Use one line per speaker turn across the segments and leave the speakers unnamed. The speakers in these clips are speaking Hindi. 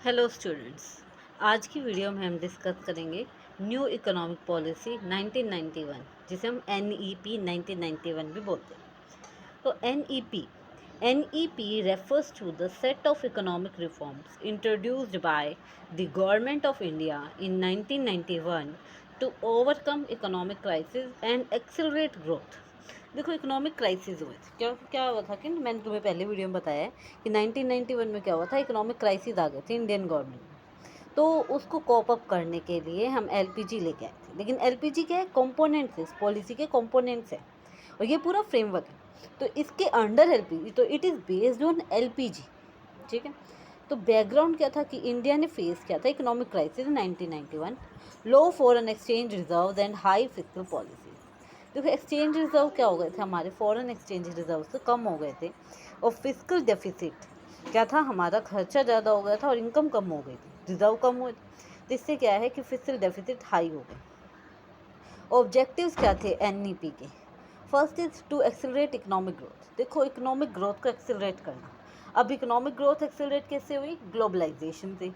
हेलो स्टूडेंट्स, आज की वीडियो में हम डिस्कस करेंगे न्यू इकोनॉमिक पॉलिसी 1991, जिसे हम NEP 1991 भी बोलते हैं। तो NEP refers to the set of economic reforms introduced by the government of India in 1991 to overcome economic crisis and accelerate growth। देखो, इकोनॉमिक क्राइसिस हुए थे। क्या क्या हुआ था कि मैंने तुम्हें पहले वीडियो में बताया है कि 1991 में क्या हुआ था, इकोनॉमिक क्राइसिस आ गए थे इंडियन गवर्नमेंट में। तो उसको कॉप अप करने के लिए हम LPG लेके आए थे। लेकिन LPG क्या है, कंपोनेंट्स है, इस पॉलिसी के कंपोनेंट्स है और ये पूरा फ्रेमवर्क है। तो इसके अंडर LPG, तो it is based on LPG। ठीक है। तो बैकग्राउंड क्या था कि इंडिया ने फेस किया था economic crisis 1991, low foreign exchange reserve and high fiscal policy. देखो, एक्सचेंज रिजर्व क्या हो गए थे, हमारे फॉरेन एक्सचेंज रिजर्व से कम हो गए थे। और फिस्कल डेफिसिट क्या था, हमारा खर्चा ज़्यादा हो गया था और इनकम कम हो गई थी, रिजर्व कम हुए थे। तो इससे क्या है कि फिस्कल डेफिसिट हाई हो गए। ऑब्जेक्टिव्स क्या थे NEP के? First is to accelerate economic growth. देखो, इकोनॉमिक ग्रोथ को एक्सेलरेट करना। अब इकोनॉमिक ग्रोथ एक्सेलरेट कैसे हुई? ग्लोबलाइजेशन से।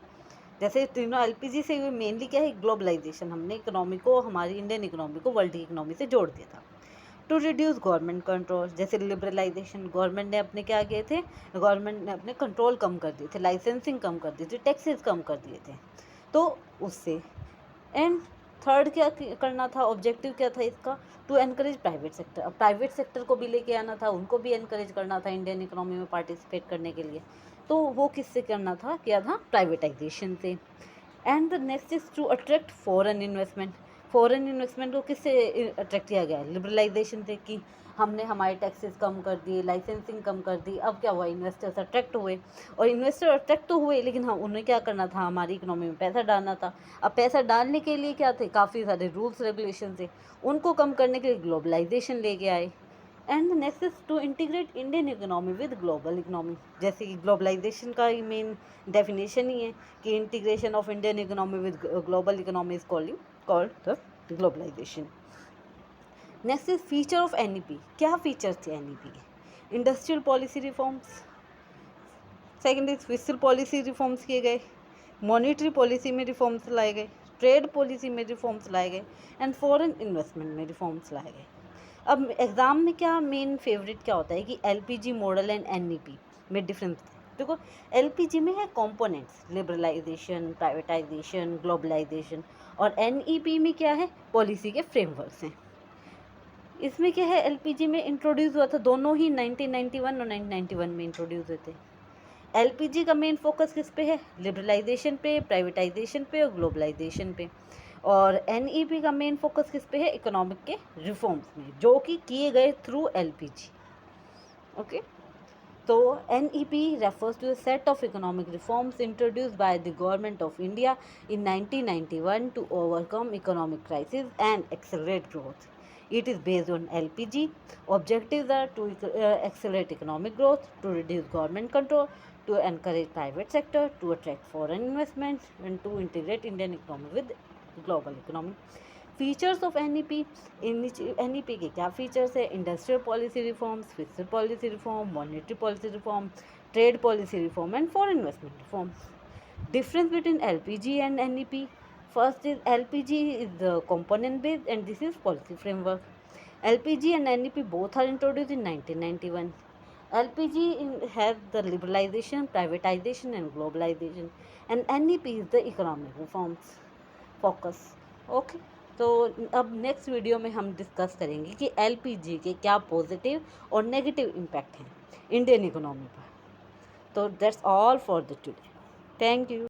जैसे तीनों LPG से हुई, मेनली क्या है, ग्लोबलाइजेशन। हमने इकोनॉमी को, हमारी इंडियन इकोनॉमी को वर्ल्ड की इकोनॉमी से जोड़ दिया था। टू रिड्यूस गवर्नमेंट कंट्रोल, जैसे लिबरलाइजेशन, गवर्नमेंट ने अपने क्या किए थे, गवर्नमेंट ने अपने कंट्रोल कम कर दिए थे, लाइसेंसिंग कम कर दी थी, टैक्सेस कम कर दिए थे, तो उससे। एंड थर्ड क्या करना था, ऑब्जेक्टिव क्या था इसका? To encourage private sector. अब प्राइवेट सेक्टर को भी लेके आना था, उनको भी एनकरेज करना था इंडियन इकोनॉमी में पार्टिसिपेट करने के लिए। तो वो किससे करना था, क्या था? प्राइवेटाइजेशन से। And the next is to attract foreign investment. Foreign investment को किससे अट्रैक्ट किया गया है? लिबरलाइजेशन से, कि हमने हमारे टैक्सेस कम कर दिए, लाइसेंसिंग कम कर दी। अब क्या हुआ, इन्वेस्टर्स अट्रैक्ट हुए। और इन्वेस्टर अट्रैक्ट तो हुए, लेकिन हाँ, उन्हें क्या करना था, हमारी इकोनॉमी में पैसा डालना था। अब पैसा डालने के लिए क्या थे, काफ़ी सारे रूल्स रेगुलेशन थे, उनको कम करने के लिए ग्लोबलाइजेशन लेके आए। And next is to integrate Indian economy with global economy. जैसे कि ग्लोबलाइजेशन का ही मेन डेफिनेशन ही है कि integration of Indian economy with global economy is called the globalisation. Next is feature of NEP। क्या फीचर्स थे NEP के? Industrial policy reforms. Second is fiscal policy reforms किए गए, मॉनेटरी पॉलिसी में रिफॉर्म्स लाए गए, ट्रेड पॉलिसी में रिफॉर्म्स लाए गए, एंड फॉरेन इन्वेस्टमेंट में रिफॉर्म्स लाए गए। अब एग्ज़ाम में क्या मेन फेवरेट क्या होता है कि LPG मॉडल एंड NEP में डिफरेंस है। देखो, LPG में है कंपोनेंट्स, लिबरलाइजेशन, प्राइवेटाइजेशन, ग्लोबलाइजेशन। और NEP में क्या है? पॉलिसी के फ्रेमवर्क्स हैं। इसमें क्या है, LPG में इंट्रोड्यूस हुआ था, दोनों ही 1991 और 1991 में इंट्रोड्यूस हुए थे। LPG का मेन फोकस किस पे है? लिबरलाइजेशन पे, प्राइवेटाइजेशन पे और ग्लोबलाइजेशन पे। और NEP का मेन फोकस किस पे है? इकोनॉमिक के रिफॉर्म्स में, जो कि किए गए थ्रू LPG। ओके। तो NEP refers to a set of economic reforms introduced by the government of India in 1991 to overcome economic crisis and accelerate growth. It is based on LPG. Objectives are to accelerate economic growth, to reduce government control, to encourage private sector, to attract foreign investments, and to integrate Indian economy with global economy. Features of NEP। NEP के क्या फीचर्स है? Industrial policy reforms, fiscal policy reform, monetary policy reform, trade policy reform and foreign investment reform. Difference between LPG and NEP। First is LPG is the component based and this is policy framework. LPG and NEP both are introduced in 1991. LPG has the liberalization, privatization and globalization, and NEP is the economic reforms focus. Okay. तो अब नेक्स्ट वीडियो में हम डिस्कस करेंगे कि LPG के क्या पॉजिटिव और नेगेटिव इम्पैक्ट हैं इंडियन इकोनॉमी पर। तो that's all for the today. Thank you.